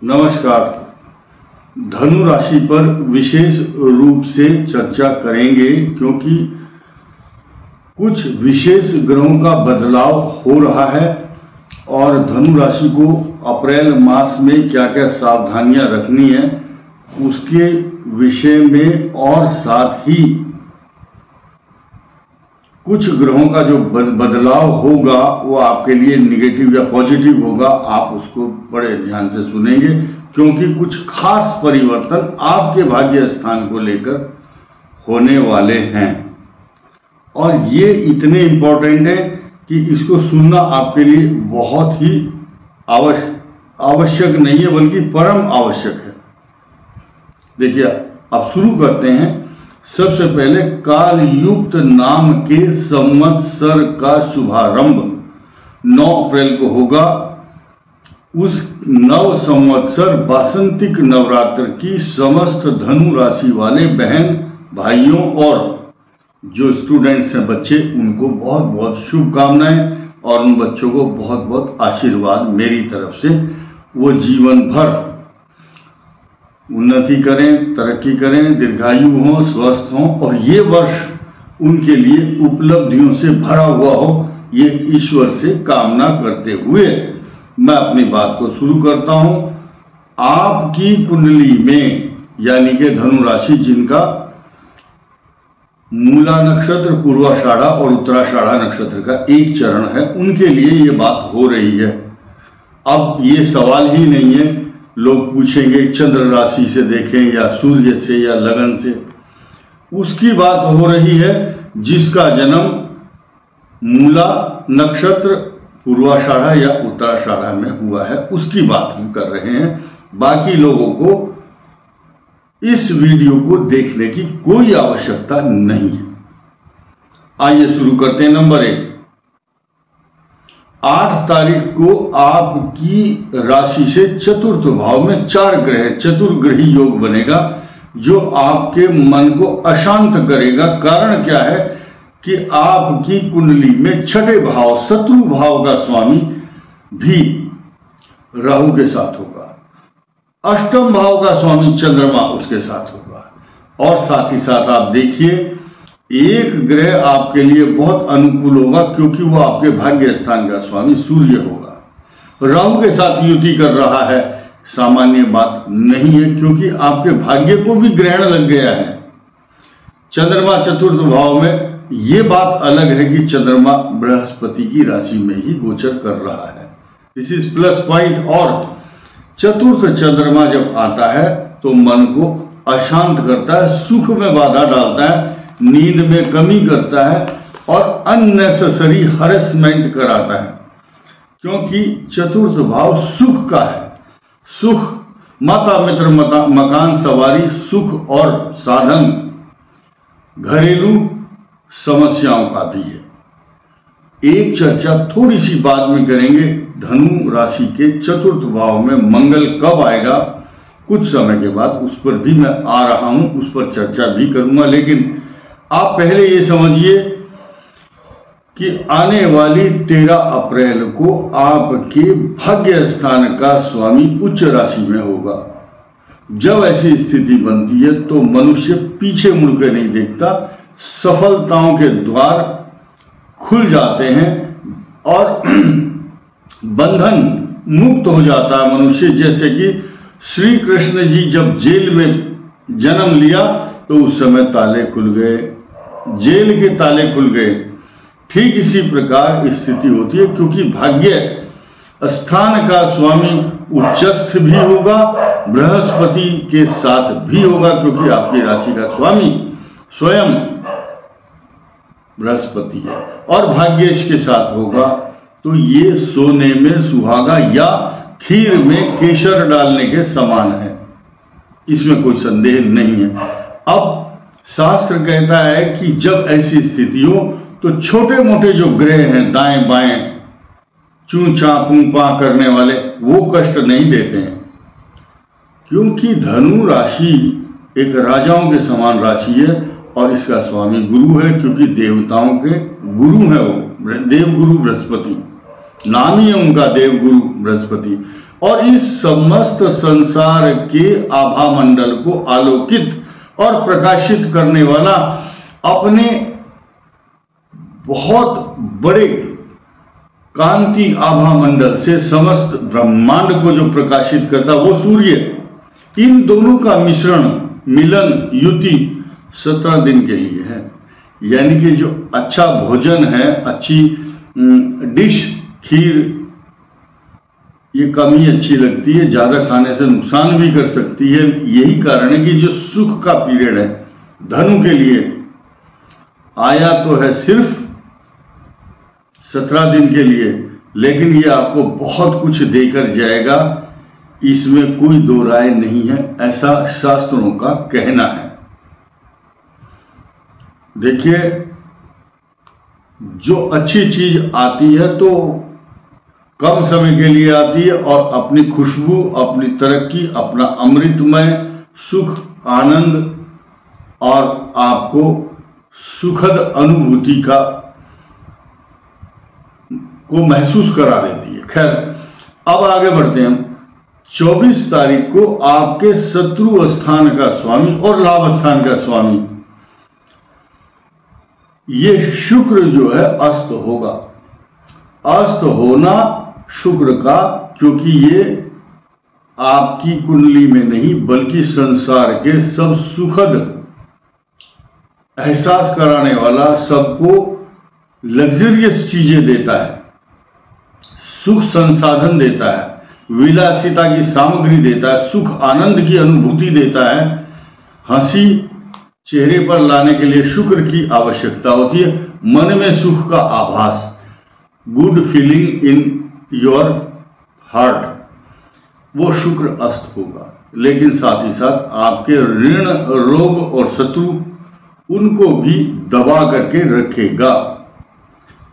नमस्कार। धनु राशि पर विशेष रूप से चर्चा करेंगे क्योंकि कुछ विशेष ग्रहों का बदलाव हो रहा है और धनु राशि को अप्रैल मास में क्या क्या सावधानियां रखनी है उसके विषय में, और साथ ही कुछ ग्रहों का जो बदलाव होगा वो आपके लिए निगेटिव या पॉजिटिव होगा। आप उसको बड़े ध्यान से सुनेंगे क्योंकि कुछ खास परिवर्तन आपके भाग्य स्थान को लेकर होने वाले हैं और ये इतने इंपॉर्टेंट है कि इसको सुनना आपके लिए बहुत ही आवश्यक नहीं है बल्कि परम आवश्यक है। देखिए, अब शुरू करते हैं। सबसे पहले कालयुक्त नाम के संवत्सर का शुभारंभ 9 अप्रैल को होगा। उस नव संवत्सर वासंतिक नवरात्र की समस्त धनु राशि वाले बहन भाइयों और जो स्टूडेंट्स हैं बच्चे, उनको बहुत बहुत शुभकामनाएं और उन बच्चों को बहुत बहुत आशीर्वाद मेरी तरफ से। वो जीवन भर उन्नति करें, तरक्की करें, दीर्घायु हों, स्वस्थ हों और ये वर्ष उनके लिए उपलब्धियों से भरा हुआ हो, ये ईश्वर से कामना करते हुए मैं अपनी बात को शुरू करता हूं। आपकी कुंडली में यानी कि धनु राशि जिनका मूला नक्षत्र, पूर्वाषाढ़ा और उत्तराषाढ़ा नक्षत्र का एक चरण है, उनके लिए ये बात हो रही है। अब ये सवाल ही नहीं है, लोग पूछेंगे चंद्र राशि से देखें या सूर्य से या लगन से, उसकी बात हो रही है जिसका जन्म मूला नक्षत्र, पूर्वाषाढ़ा या उत्तराषाढ़ा में हुआ है, उसकी बात हम कर रहे हैं। बाकी लोगों को इस वीडियो को देखने की कोई आवश्यकता नहीं है। आइए शुरू करते हैं। नंबर 1, 8 तारीख को आपकी राशि से चतुर्थ भाव में 4 ग्रह, चतुर्ग्रही योग बनेगा जो आपके मन को अशांत करेगा। कारण क्या है कि आपकी कुंडली में 6ठे भाव, शत्रु भाव का स्वामी भी राहु के साथ होगा, 8म भाव का स्वामी चंद्रमा उसके साथ होगा और साथ ही साथ आप देखिए एक ग्रह आपके लिए बहुत अनुकूल होगा क्योंकि वो आपके भाग्य स्थान का स्वामी सूर्य होगा। राहु के साथ युति कर रहा है, सामान्य बात नहीं है क्योंकि आपके भाग्य को भी ग्रहण लग गया है। चंद्रमा चतुर्थ भाव में, ये बात अलग है कि चंद्रमा बृहस्पति की राशि में ही गोचर कर रहा है, दिस इज प्लस पॉइंट। और चतुर्थ चंद्रमा जब आता है तो मन को अशांत करता है, सुख में बाधा डालता है, नींद में कमी करता है और अननेसेसरी हरेसमेंट कराता है क्योंकि चतुर्थ भाव सुख का है। सुख, माता मित्र, मकान सवारी, सुख और साधन, घरेलू समस्याओं का भी है। एक चर्चा थोड़ी सी बाद में करेंगे, धनु राशि के चतुर्थ भाव में मंगल कब आएगा, कुछ समय के बाद उस पर भी मैं आ रहा हूं, उस पर चर्चा भी करूंगा। लेकिन आप पहले ये समझिए कि आने वाली 13 अप्रैल को आपके भाग्य स्थान का स्वामी उच्च राशि में होगा। जब ऐसी स्थिति बनती है तो मनुष्य पीछे मुड़कर नहीं देखता, सफलताओं के द्वार खुल जाते हैं और बंधन मुक्त हो जाता है मनुष्य। जैसे कि श्री कृष्ण जी जब जेल में जन्म लिया तो उस समय ताले खुल गए, जेल के ताले खुल गए। ठीक इसी प्रकार स्थिति होती है क्योंकि भाग्य स्थान का स्वामी उच्चस्थ भी होगा, बृहस्पति के साथ भी होगा क्योंकि आपकी राशि का स्वामी स्वयं बृहस्पति है और भाग्येश के साथ होगा। तो ये सोने में सुहागा या खीर में केसर डालने के समान है, इसमें कोई संदेह नहीं है। अब शास्त्र कहता है कि जब ऐसी स्थिति हो तो छोटे मोटे जो ग्रह हैं दाएं बाएं चूं चा पूं पा करने वाले, वो कष्ट नहीं देते हैं क्योंकि धनु राशि एक राजाओं के समान राशि है और इसका स्वामी गुरु है क्योंकि देवताओं के गुरु है वो, देवगुरु बृहस्पति। नाम ही है उनका देवगुरु बृहस्पति। और इस समस्त संसार के आभा मंडल को आलोकित और प्रकाशित करने वाला अपने बहुत बड़े कांति आभा मंडल से समस्त ब्रह्मांड को जो प्रकाशित करता वो सूर्य। इन दोनों का मिश्रण, मिलन, युति 17 दिन के लिए है। यानी कि जो अच्छा भोजन है, अच्छी डिश, खीर, ये कम ही अच्छी लगती है, ज्यादा खाने से नुकसान भी कर सकती है। यही कारण है कि जो सुख का पीरियड है धनु के लिए आया तो है सिर्फ 17 दिन के लिए, लेकिन ये आपको बहुत कुछ देकर जाएगा, इसमें कोई दो राय नहीं है, ऐसा शास्त्रों का कहना है। देखिए, जो अच्छी चीज आती है तो कम समय के लिए आती है और अपनी खुशबू, अपनी तरक्की, अपना अमृतमय सुख, आनंद और आपको सुखद अनुभूति को महसूस करा देती है। खैर, अब आगे बढ़ते हैं। 24 तारीख को आपके शत्रु स्थान का स्वामी और लाभ स्थान का स्वामी ये शुक्र जो है अस्त होगा। अस्त होना शुक्र का, क्योंकि ये आपकी कुंडली में नहीं बल्कि संसार के सब सुखद एहसास कराने वाला, सबको लग्जरियस चीजें देता है, सुख संसाधन देता है, विलासिता की सामग्री देता है, सुख आनंद की अनुभूति देता है। हंसी चेहरे पर लाने के लिए शुक्र की आवश्यकता होती है। मन में सुख का आभास, good feeling in your heart, वो शुक्र अस्त होगा। लेकिन साथ ही साथ आपके ऋण, रोग और शत्रु उनको भी दबा करके रखेगा।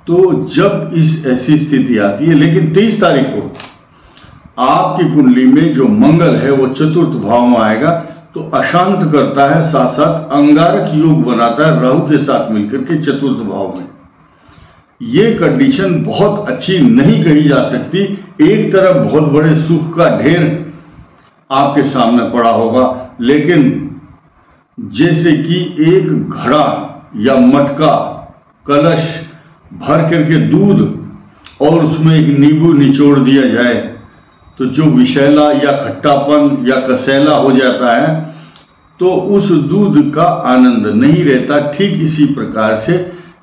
तो जब इस ऐसी स्थिति आती है, लेकिन 23 तारीख को आपकी कुंडली में जो मंगल है वो चतुर्थ भाव में आएगा, तो अशांत करता है, साथ साथ अंगारक योग बनाता है राहु के साथ मिलकर के चतुर्थ भाव में। ये कंडीशन बहुत अच्छी नहीं कही जा सकती। एक तरफ बहुत बड़े सुख का ढेर आपके सामने पड़ा होगा, लेकिन जैसे कि एक घड़ा या मटका, कलश भर करके दूध और उसमें एक नींबू निचोड़ दिया जाए तो जो विषैला या खट्टापन या कसैला हो जाता है तो उस दूध का आनंद नहीं रहता। ठीक इसी प्रकार से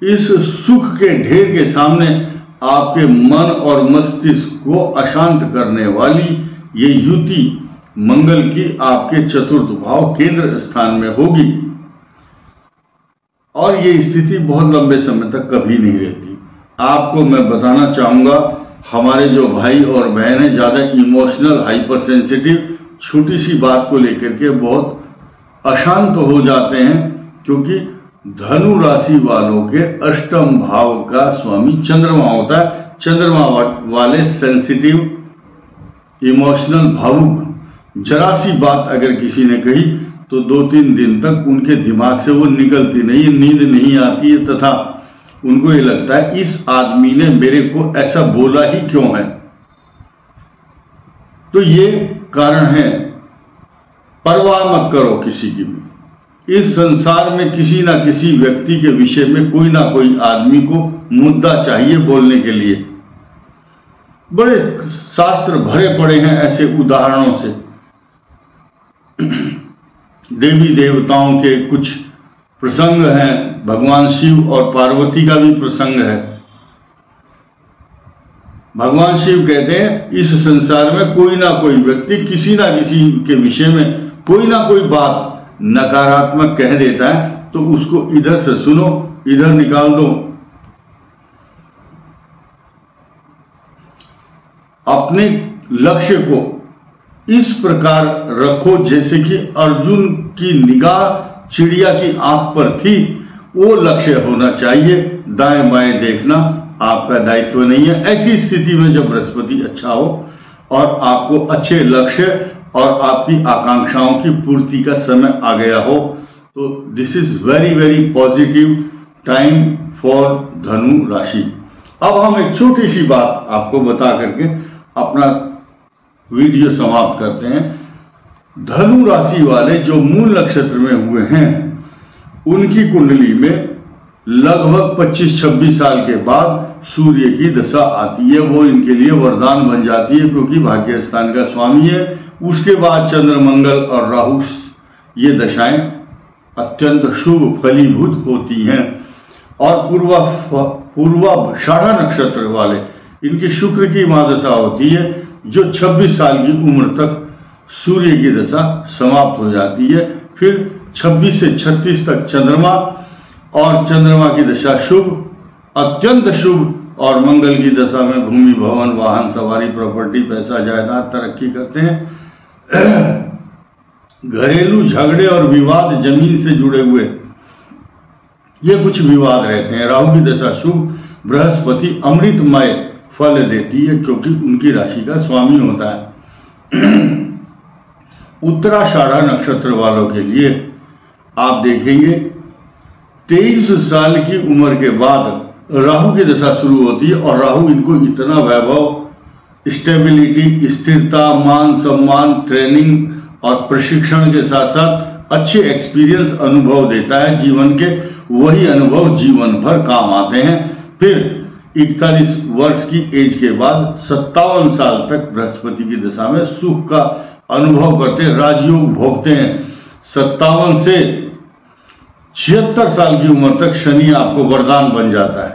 इस सुख के ढेर के सामने आपके मन और मस्तिष्क को अशांत करने वाली ये युति मंगल की आपके चतुर्थ भाव केंद्र स्थान में होगी, और ये स्थिति बहुत लंबे समय तक कभी नहीं रहती। आपको मैं बताना चाहूंगा, हमारे जो भाई और बहन है ज्यादा इमोशनल, हाइपर सेंसिटिव, छोटी सी बात को लेकर के बहुत अशांत हो जाते हैं, क्योंकि धनु राशि वालों के अष्टम भाव का स्वामी चंद्रमा होता है। चंद्रमा वाले सेंसिटिव, इमोशनल, भावुक, जरा सी बात अगर किसी ने कही तो 2-3 दिन तक उनके दिमाग से वो निकलती नहीं है, नींद नहीं आती है, तथा उनको ये लगता है इस आदमी ने मेरे को ऐसा बोला ही क्यों है। तो ये कारण है, परवाह मत करो किसी की भी। इस संसार में किसी ना किसी व्यक्ति के विषय में कोई ना कोई आदमी को मुद्दा चाहिए बोलने के लिए। बड़े शास्त्र भरे पड़े हैं ऐसे उदाहरणों से। देवी देवताओं के कुछ प्रसंग हैं, भगवान शिव और पार्वती का भी प्रसंग है। भगवान शिव कहते हैं इस संसार में कोई ना कोई व्यक्ति किसी ना किसी के विषय में कोई ना कोई बात नकारात्मक कह देता है, तो उसको इधर से सुनो, इधर निकाल दो। अपने लक्ष्य को इस प्रकार रखो जैसे कि अर्जुन की निगाह चिड़िया की आंख पर थी, वो लक्ष्य होना चाहिए। दाएं बाएं देखना आपका दायित्व नहीं है। ऐसी स्थिति में जब बृहस्पति अच्छा हो और आपको अच्छे लक्ष्य और आपकी आकांक्षाओं की पूर्ति का समय आ गया हो, तो this is very very positive time for धनु राशि। अब हम एक छोटी सी बात आपको बता करके अपना वीडियो समाप्त करते हैं। धनु राशि वाले जो मूल नक्षत्र में हुए हैं उनकी कुंडली में लगभग 25-26 साल के बाद सूर्य की दशा आती है। वो इनके लिए वरदान बन जाती है क्योंकि भाग्य स्थान का स्वामी है। उसके बाद चंद्र, मंगल और राहु, ये दशाएं अत्यंत शुभ फलीभूत होती हैं। और पूर्वाषाढ़ा नक्षत्र वाले, इनकी शुक्र की महादशा होती है जो 26 साल की उम्र तक सूर्य की दशा समाप्त हो जाती है। फिर 26 से 36 तक चंद्रमा, और चंद्रमा की दशा शुभ, अत्यंत शुभ, और मंगल की दशा में भूमि, भवन, वाहन, सवारी, प्रॉपर्टी, पैसा, जायदाद तरक्की करते हैं। घरेलू झगड़े और विवाद, जमीन से जुड़े हुए ये कुछ विवाद रहते हैं। राहु की दशा शुभ, बृहस्पति अमृतमय फल देती है क्योंकि उनकी राशि का स्वामी होता है। उत्तराषाढ़ा नक्षत्र वालों के लिए आप देखेंगे 23 साल की उम्र के बाद राहु की दशा शुरू होती है, और राहु इनको इतना वैभव, स्टेबिलिटी, स्थिरता, मान सम्मान, ट्रेनिंग और प्रशिक्षण के साथ साथ अच्छे एक्सपीरियंस, अनुभव देता है जीवन के। वही अनुभव जीवन भर काम आते हैं। फिर 41 वर्ष की एज के बाद 57 साल तक बृहस्पति की दशा में सुख का अनुभव करते हैं, राजयोग भोगते हैं। 57 से 76 साल की उम्र तक शनि आपको वरदान बन जाता है।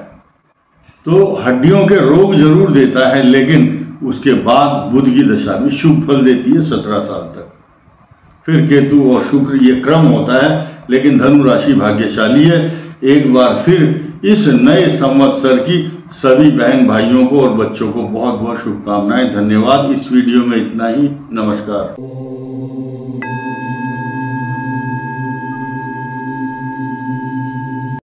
तो हड्डियों के रोग जरूर देता है, लेकिन उसके बाद बुध की दशा भी शुभ फल देती है 17 साल तक। फिर केतु और शुक्र, ये क्रम होता है, लेकिन धनु राशि भाग्यशाली है। एक बार फिर इस नए संवत्सर की सभी बहन भाइयों को और बच्चों को बहुत बहुत शुभकामनाएं। धन्यवाद। इस वीडियो में इतना ही। नमस्कार।